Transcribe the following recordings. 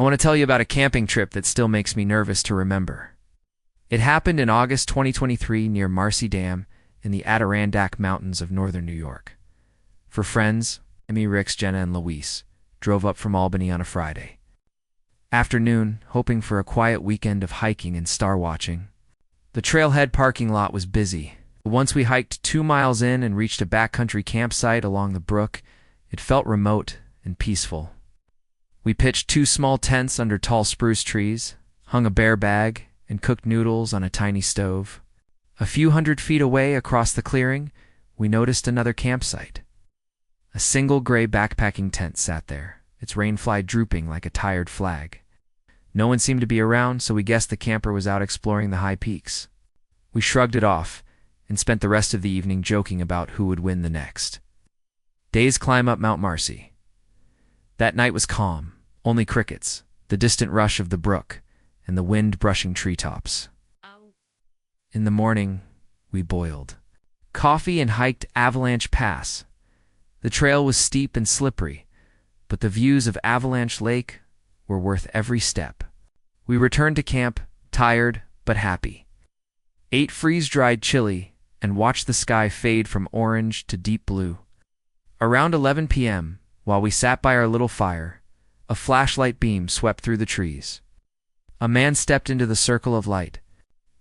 I want to tell you about a camping trip that still makes me nervous to remember. It happened in August 2023 near Marcy Dam in the Adirondack Mountains of northern New York. For friends, Emmy, Rix, Jenna, and Luis drove up from Albany on a Friday afternoon, hoping for a quiet weekend of hiking and star watching. The trailhead parking lot was busy. Once we hiked 2 miles in and reached a backcountry campsite along the brook, it felt remote and peaceful. We pitched 2 small tents under tall spruce trees, hung a bear bag, and cooked noodles on a tiny stove. A few hundred feet away across the clearing, we noticed another campsite. A single gray backpacking tent sat there, its rainfly drooping like a tired flag. No one seemed to be around, so we guessed the camper was out exploring the high peaks. We shrugged it off and spent the rest of the evening joking about who would win the next. Days climb up Mount Marcy. That night was calm, only crickets, the distant rush of the brook, and the wind brushing treetops. In the morning, we boiled coffee and hiked Avalanche Pass. The trail was steep and slippery, but the views of Avalanche Lake were worth every step. We returned to camp, tired but happy. Ate freeze-dried chili and watched the sky fade from orange to deep blue. Around 11 p.m., while we sat by our little fire, a flashlight beam swept through the trees. A man stepped into the circle of light.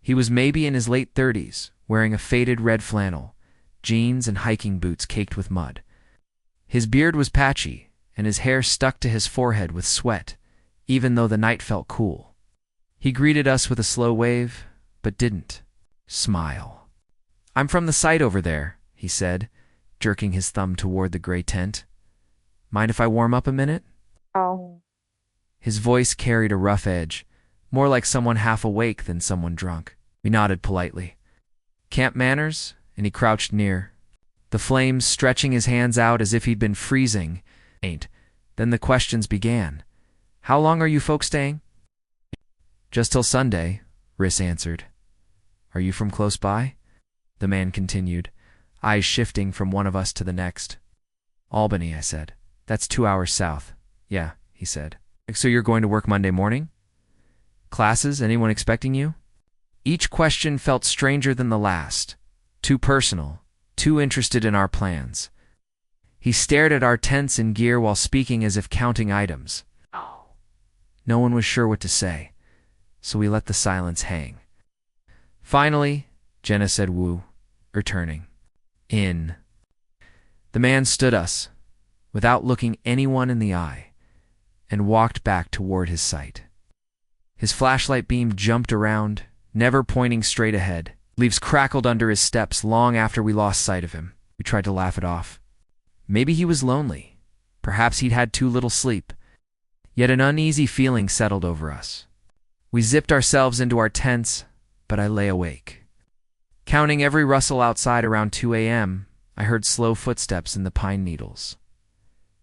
He was maybe in his late 30s, wearing a faded red flannel, jeans and hiking boots caked with mud. His beard was patchy, and his hair stuck to his forehead with sweat, even though the night felt cool. He greeted us with a slow wave, but didn't smile. "I'm from the site over there," he said, jerking his thumb toward the gray tent. "Mind if I warm up a minute?" Oh. His voice carried a rough edge, more like someone half awake than someone drunk. We nodded politely. "Camp manners?" And he crouched near, the flames stretching his hands out as if he'd been freezing. Then the questions began. "How long are you folks staying?" "Just till Sunday," Riss answered. "Are you from close by?" The man continued, eyes shifting from one of us to the next. "Albany," I said. "That's 2 hours south." "Yeah," he said. "So you're going to work Monday morning? Classes? Anyone expecting you?" Each question felt stranger than the last, too personal, too interested in our plans. He stared at our tents and gear while speaking as if counting items. No one was sure what to say, so we let the silence hang. Finally, Jenna said woo, returning. "In." The man stood us, without looking anyone in the eye, and walked back toward his site. His flashlight beam jumped around, never pointing straight ahead. Leaves crackled under his steps long after we lost sight of him. We tried to laugh it off. Maybe he was lonely. Perhaps he'd had too little sleep. Yet an uneasy feeling settled over us. We zipped ourselves into our tents, but I lay awake. Counting every rustle outside around 2 a.m., I heard slow footsteps in the pine needles.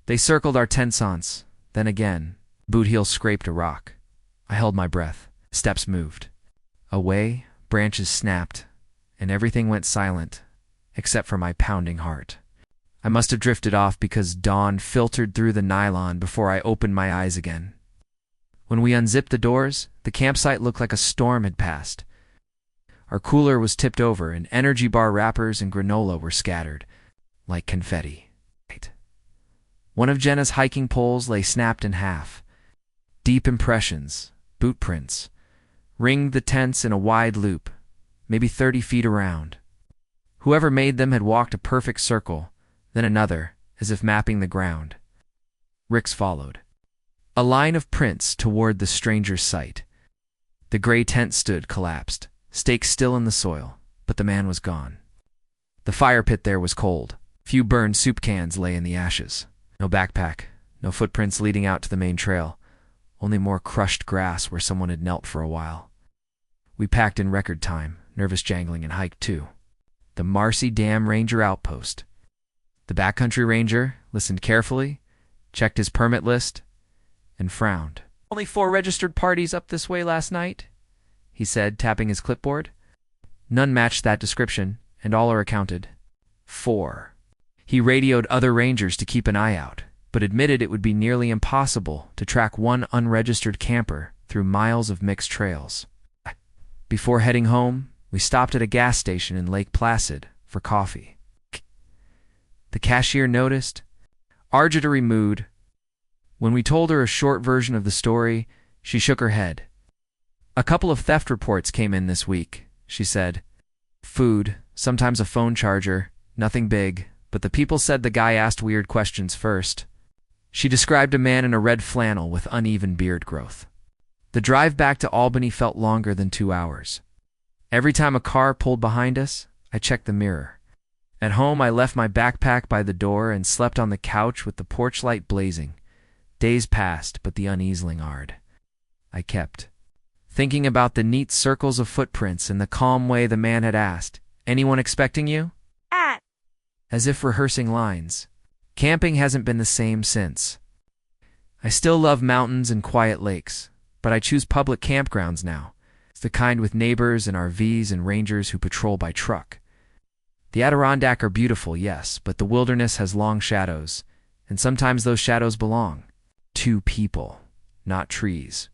They circled our tents once, then again. Boot heel scraped a rock. I held my breath. Steps moved. Away, branches snapped, and everything went silent, except for my pounding heart. I must have drifted off because dawn filtered through the nylon before I opened my eyes again. When we unzipped the doors, the campsite looked like a storm had passed. Our cooler was tipped over, and energy bar wrappers and granola were scattered, like confetti. One of Jenna's hiking poles lay snapped in half. Deep impressions, boot prints, ringed the tents in a wide loop, maybe 30 feet around. Whoever made them had walked a perfect circle, then another, as if mapping the ground. Rix followed. A line of prints toward the stranger's site. The gray tent stood collapsed, stakes still in the soil, but the man was gone. The fire pit there was cold. Few burned soup cans lay in the ashes. No backpack, no footprints leading out to the main trail, only more crushed grass where someone had knelt for a while. We packed in record time, nervous jangling, and hiked to the Marcy Dam Ranger Outpost. The backcountry ranger listened carefully, checked his permit list, and frowned. "Only 4 registered parties up this way last night," he said, tapping his clipboard. None matched that description, and all are accounted. 4. He radioed other rangers to keep an eye out, but admitted it would be nearly impossible to track one unregistered camper through miles of mixed trails. Before heading home, we stopped at a gas station in Lake Placid for coffee. The cashier noticed, argentary mood. When we told her a short version of the story, she shook her head. A couple of theft reports came in this week, she said. Food, sometimes a phone charger, nothing big, but the people said the guy asked weird questions first. She described a man in a red flannel with uneven beard growth. The drive back to Albany felt longer than 2 hours. Every time a car pulled behind us, I checked the mirror. At home, I left my backpack by the door and slept on the couch with the porch light blazing. Days passed, but the unease lingered. I kept thinking about the neat circles of footprints and the calm way the man had asked, "Anyone expecting you?" As if rehearsing lines. Camping hasn't been the same since. I still love mountains and quiet lakes, but I choose public campgrounds now. It's the kind with neighbors and RVs and rangers who patrol by truck. The Adirondack are beautiful, yes, but the wilderness has long shadows, and sometimes those shadows belong to people, not trees.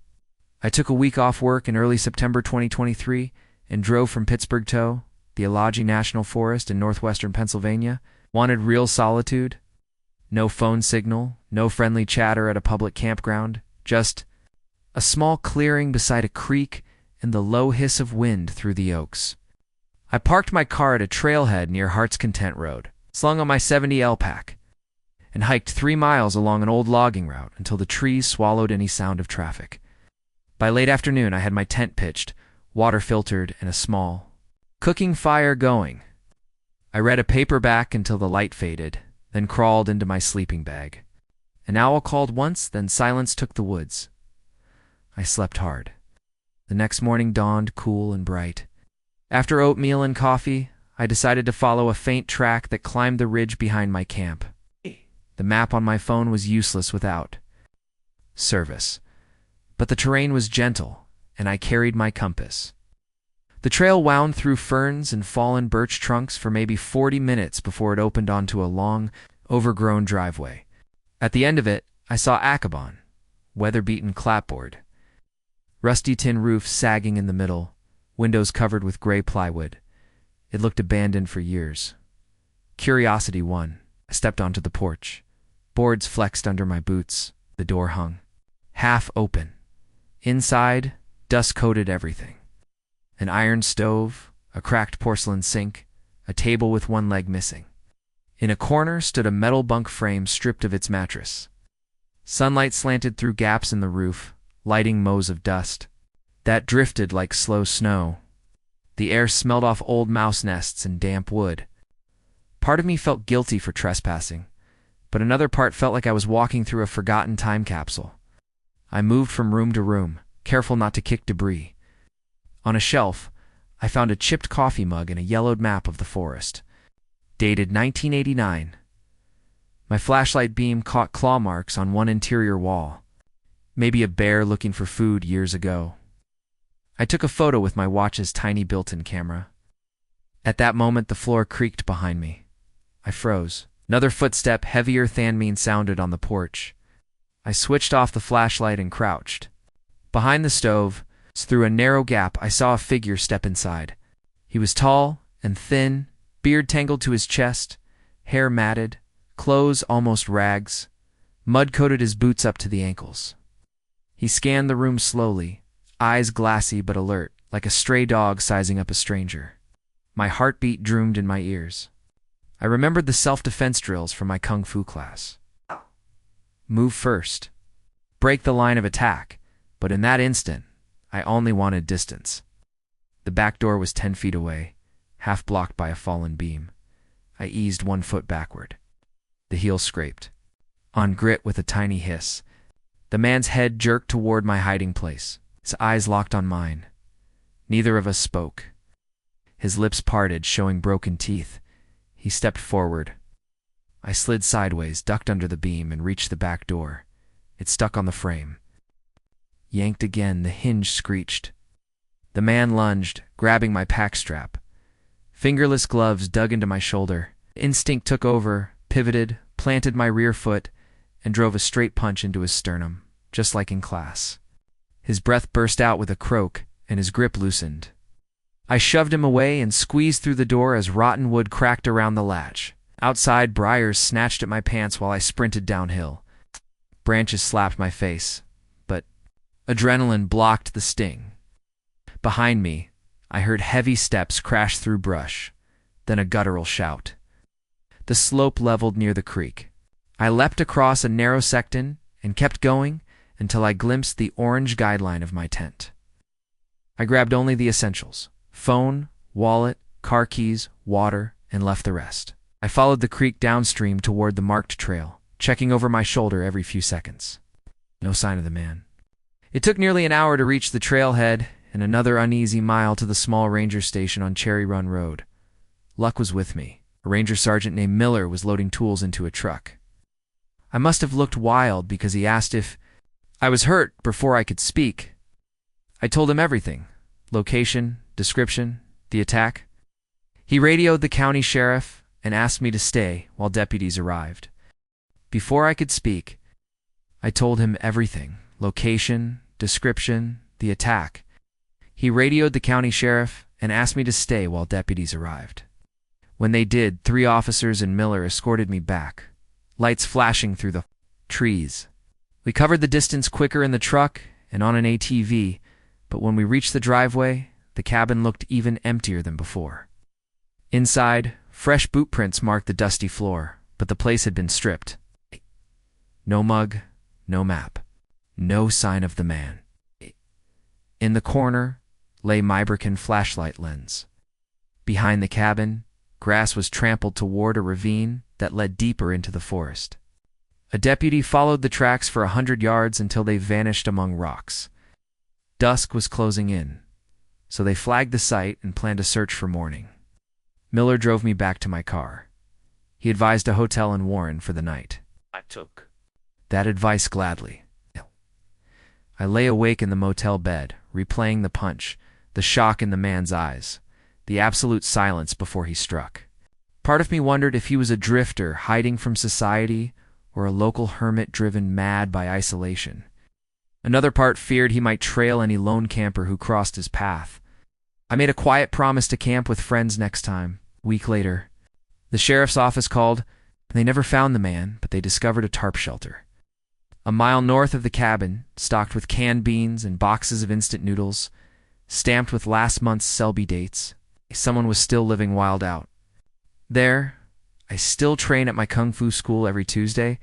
I took a week off work in early September 2023 and drove from Pittsburgh to the Elagi National Forest in northwestern Pennsylvania. Wanted real solitude. No phone signal, no friendly chatter at a public campground, just a small clearing beside a creek and the low hiss of wind through the oaks. I parked my car at a trailhead near Heart's Content Road, slung on my 70L pack, and hiked 3 miles along an old logging route until the trees swallowed any sound of traffic. By late afternoon, I had my tent pitched, water filtered, and a small cooking fire going. I read a paperback until the light faded, then crawled into my sleeping bag. An owl called once, then silence took the woods. I slept hard. The next morning dawned cool and bright. After oatmeal and coffee, I decided to follow a faint track that climbed the ridge behind my camp. The map on my phone was useless without service, but the terrain was gentle, and I carried my compass. The trail wound through ferns and fallen birch trunks for maybe 40 minutes before it opened onto a long, overgrown driveway. At the end of it, I saw Akabon, weather-beaten clapboard, rusty tin roof sagging in the middle, windows covered with gray plywood. It looked abandoned for years. Curiosity won. I stepped onto the porch. Boards flexed under my boots. The door hung half open. Inside, dust coated everything. An iron stove, a cracked porcelain sink, a table with one leg missing. In a corner stood a metal bunk frame stripped of its mattress. Sunlight slanted through gaps in the roof, lighting mows of dust that drifted like slow snow. The air smelled off old mouse nests and damp wood. Part of me felt guilty for trespassing, but another part felt like I was walking through a forgotten time capsule. I moved from room to room, careful not to kick debris. On a shelf, I found a chipped coffee mug and a yellowed map of the forest, dated 1989. My flashlight beam caught claw marks on one interior wall, maybe a bear looking for food years ago. I took a photo with my watch's tiny built-in camera. At that moment, the floor creaked behind me. I froze. Another footstep, heavier than me, sounded on the porch. I switched off the flashlight and crouched. Behind the stove, through a narrow gap, I saw a figure step inside. He was tall and thin, beard tangled to his chest, hair matted, clothes almost rags. Mud coated his boots up to the ankles. He scanned the room slowly, eyes glassy but alert, like a stray dog sizing up a stranger. My heartbeat droomed in my ears. I remembered the self-defense drills from my kung fu class. Move first. Break the line of attack. But in that instant, I only wanted distance. The back door was 10 feet away, half blocked by a fallen beam. I eased 1 foot backward. The heel scraped. On grit with a tiny hiss. The man's head jerked toward my hiding place. His eyes locked on mine. Neither of us spoke. His lips parted, showing broken teeth. He stepped forward. I slid sideways, ducked under the beam, and reached the back door. It stuck on the frame. Yanked again, the hinge screeched. The man lunged, grabbing my pack strap. Fingerless gloves dug into my shoulder. Instinct took over, pivoted, planted my rear foot, and drove a straight punch into his sternum, just like in class. His breath burst out with a croak, and his grip loosened. I shoved him away and squeezed through the door as rotten wood cracked around the latch. Outside, briars snatched at my pants while I sprinted downhill. Branches slapped my face, but adrenaline blocked the sting. Behind me, I heard heavy steps crash through brush, then a guttural shout. The slope leveled near the creek. I leapt across a narrow secton and kept going until I glimpsed the orange guideline of my tent. I grabbed only the essentials: phone, wallet, car keys, water, and left the rest. I followed the creek downstream toward the marked trail, checking over my shoulder every few seconds. No sign of the man. It took nearly an hour to reach the trailhead and another uneasy mile to the small ranger station on Cherry Run Road. Luck was with me. A ranger sergeant named Miller was loading tools into a truck. I must have looked wild because he asked if I was hurt before I could speak. I told him everything: location, description, the attack. He radioed the county sheriff and asked me to stay while deputies arrived. Before I could speak, I told him everything: location, description, the attack. He radioed the county sheriff and asked me to stay while deputies arrived. When they did, 3 officers and Miller escorted me back, lights flashing through the trees. We covered the distance quicker in the truck and on an ATV, but when we reached the driveway, the cabin looked even emptier than before. Inside, fresh boot prints marked the dusty floor, but the place had been stripped. No mug, no map, no sign of the man. In the corner lay my Birkin flashlight lens. Behind the cabin, grass was trampled toward a ravine that led deeper into the forest. A deputy followed the tracks for 100 yards until they vanished among rocks. Dusk was closing in, so they flagged the site and planned a search for morning. Miller drove me back to my car. He advised a hotel in Warren for the night. I took that advice gladly. I lay awake in the motel bed, replaying the punch, the shock in the man's eyes, the absolute silence before he struck. Part of me wondered if he was a drifter hiding from society or a local hermit driven mad by isolation. Another part feared he might trail any lone camper who crossed his path. I made a quiet promise to camp with friends next time. A week later, the sheriff's office called, and they never found the man, but they discovered a tarp shelter. A mile north of the cabin, stocked with canned beans and boxes of instant noodles, stamped with last month's Selby dates, someone was still living wild out. There, I still train at my kung fu school every Tuesday,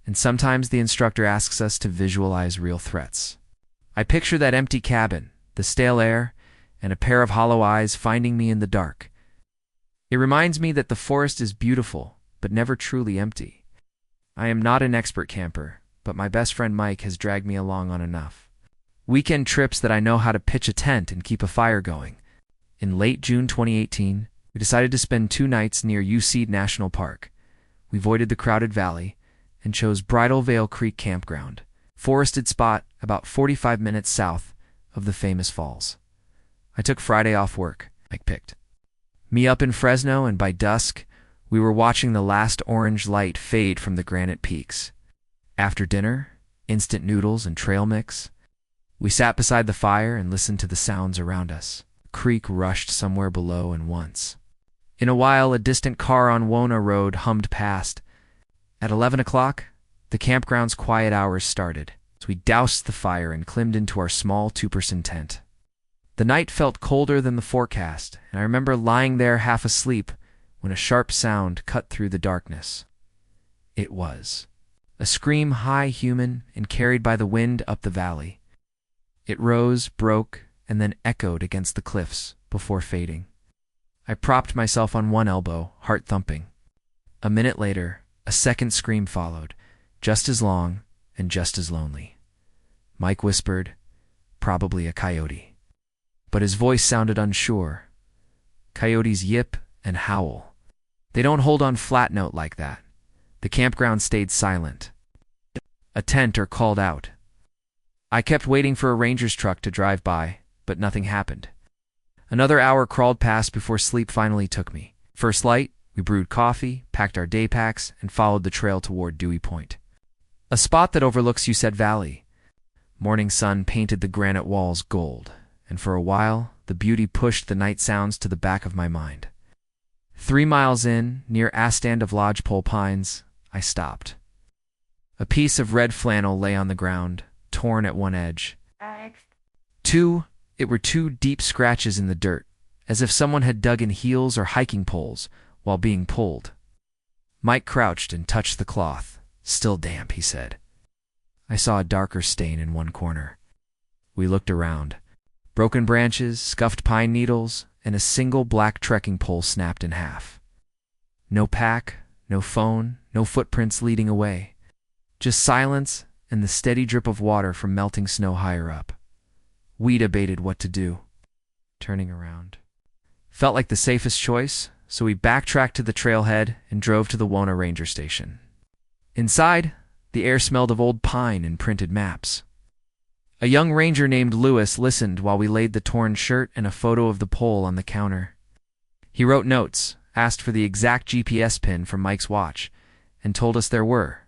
and sometimes the instructor asks us to visualize real threats. I picture that empty cabin, the stale air, and a pair of hollow eyes finding me in the dark. It reminds me that the forest is beautiful, but never truly empty. I am not an expert camper, but my best friend Mike has dragged me along on enough weekend trips that I know how to pitch a tent and keep a fire going. In late June 2018, we decided to spend 2 nights near UC National Park. We avoided the crowded valley and chose Bridal Veil Creek Campground, forested spot about 45 minutes south of the famous falls. I took Friday off work. Mike picked me up in Fresno, and by dusk, we were watching the last orange light fade from the granite peaks. After dinner, instant noodles and trail mix. We sat beside the fire and listened to the sounds around us. The creek rushed somewhere below, and once in a while, a distant car on Wona Road hummed past. At 11 o'clock, the campground's quiet hours started, so we doused the fire and climbed into our small 2-person tent. The night felt colder than the forecast, and I remember lying there half asleep when a sharp sound cut through the darkness. It was a scream high human and carried by the wind up the valley. It rose, broke, and then echoed against the cliffs before fading. I propped myself on one elbow, heart thumping. A minute later, a second scream followed, just as long and just as lonely. Mike whispered, "Probably a coyote." But his voice sounded unsure. Coyotes yip and howl. They don't hold on flat note like that. The campground stayed silent. A tenter called out. I kept waiting for a ranger's truck to drive by, but nothing happened. Another hour crawled past before sleep finally took me. First light, we brewed coffee, packed our day packs, and followed the trail toward Dewey Point. A spot that overlooks Uset Valley. Morning sun painted the granite walls gold, and for a while, the beauty pushed the night sounds to the back of my mind. 3 miles in, near Astand of Lodgepole Pines, I stopped. A piece of red flannel lay on the ground, torn at one edge. It were 2 deep scratches in the dirt, as if someone had dug in heels or hiking poles while being pulled. Mike crouched and touched the cloth. Still damp, he said. I saw a darker stain in one corner. We looked around. Broken branches, scuffed pine needles, and a single black trekking pole snapped in half. No pack, no phone, no footprints leading away. Just silence and the steady drip of water from melting snow higher up. We debated what to do. Turning around felt like the safest choice, so we backtracked to the trailhead and drove to the Wona Ranger Station. Inside, the air smelled of old pine and printed maps. A young ranger named Lewis listened while we laid the torn shirt and a photo of the pole on the counter. He wrote notes, asked for the exact GPS pin from Mike's watch, and told us there were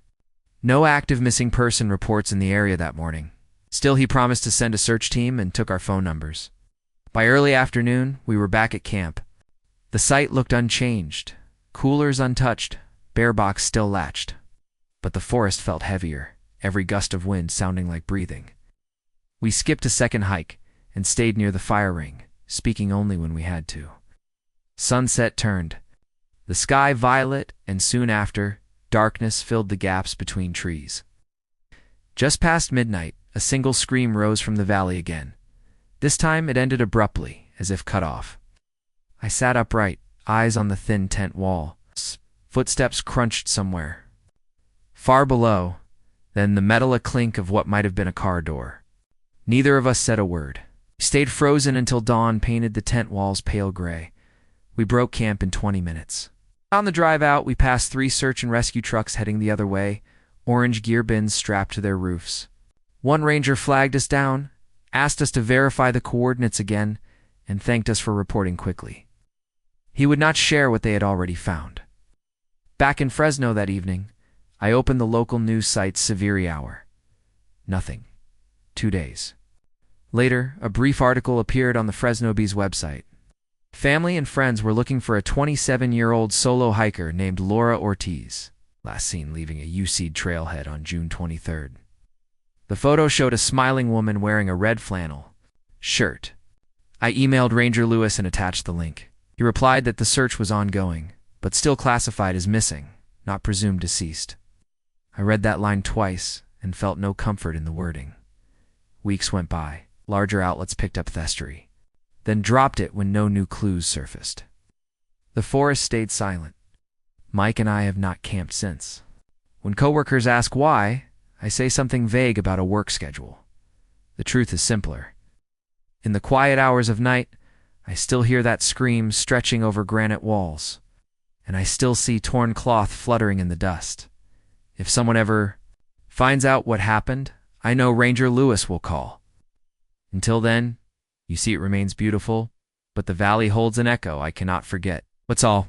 no active missing person reports in the area that morning. Still, he promised to send a search team and took our phone numbers. By early afternoon, we were back at camp. The site looked unchanged, coolers untouched, bear box still latched. But the forest felt heavier, every gust of wind sounding like breathing. We skipped a second hike and stayed near the fire ring, speaking only when we had to. Sunset turned. The sky violet, and soon after, darkness filled the gaps between trees. Just past midnight, a single scream rose from the valley again. This time it ended abruptly, as if cut off. I sat upright, eyes on the thin tent wall. Footsteps crunched somewhere. Far below, then the metal clink of what might have been a car door. Neither of us said a word. We stayed frozen until dawn painted the tent walls pale gray. We broke camp in 20 minutes. On the drive out, we passed 3 search and rescue trucks heading the other way, orange gear bins strapped to their roofs. One ranger flagged us down, asked us to verify the coordinates again, and thanked us for reporting quickly. He would not share what they had already found. Back in Fresno that evening, I opened the local news site's Severe Hour. Nothing. 2 days. Later, a brief article appeared on the Fresno Bee's website. Family and friends were looking for a 27-year-old solo hiker named Laura Ortiz, last seen leaving a UC trailhead on June 23rd. The photo showed a smiling woman wearing a red flannel shirt. I emailed Ranger Lewis and attached the link. He replied that the search was ongoing, but still classified as missing, not presumed deceased. I read that line twice and felt no comfort in the wording. Weeks went by. Larger outlets picked up the story, then dropped it when no new clues surfaced. The forest stayed silent. Mike and I have not camped since. When coworkers ask why, I say something vague about a work schedule. The truth is simpler. In the quiet hours of night, I still hear that scream stretching over granite walls, and I still see torn cloth fluttering in the dust. If someone ever finds out what happened, I know Ranger Lewis will call. Until then, you see, it remains beautiful, but the valley holds an echo I cannot forget. What's all?